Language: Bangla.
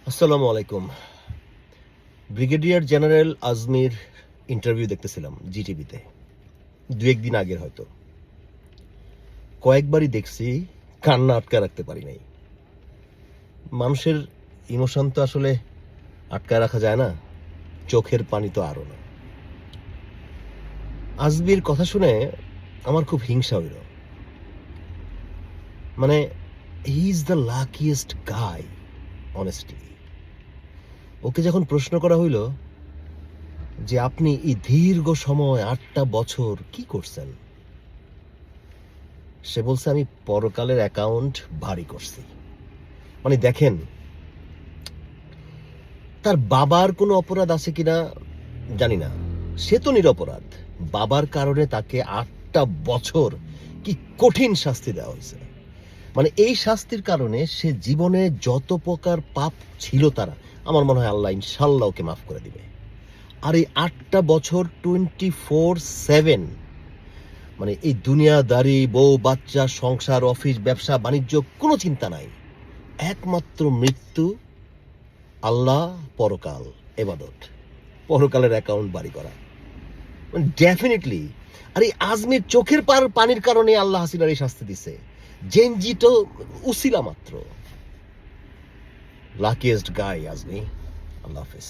আসসালামু আলাইকুম। ব্রিগেডিয়ার জেনারেল আজমির ইন্টারভিউ দেখতেছিলাম জিটিভিতে, দু একদিন আগের হয়তো। কয়েকবারই দেখছি, কান্না আটকা রাখতে পারি নাই। মানুষের ইমোশন তো আসলে আটকায় রাখা যায় না, চোখের পানি তো আরও না। আজমির কথা শুনে আমার খুব হিংসা হইল। মানে, he is the luckiest guy, honestly. ওকে যখন প্রশ্ন করা হইল যে আপনি এই দীর্ঘ সময় 8টা বছর কি করছেন, সে বলছে আমি পরকালের অ্যাকাউন্ট ভারী করছি। মানে দেখেন, তার বাবার কোনো অপরাধ আছে কিনা জানি না, সে তো নিরপরাধ। বাবার কারণে তাকে 8টা বছর কি কঠিন শাস্তি দেওয়া হয়েছে। মানে এই শাস্তির কারণে সে জীবনে যত প্রকার পাপ ছিল তারা, আমার মনে হয় আল্লাহ ইনশাল্লাহ ওকে মাফ করে দিবে। আর এই 8টা বছর 24/7, মানে এই দুনিয়াদারি, বউ বাচ্চা, সংসার, অফিস, ব্যবসা বাণিজ্য, কোনো চিন্তা নাই। একমাত্র মৃত্যু, আল্লাহ, পরকাল, এবাদত, পরকালের অ্যাকাউন্ট বাড়ি করা। ডেফিনেটলি। আর এই আজমির চোখের পানির কারণে আল্লাহ হাসিনার এই শাস্তি দিছে। জেনজি তো উসিলা মাত্র। লাকিয়েস্ট গাই আজমি। আল্লাহ হাফিজ।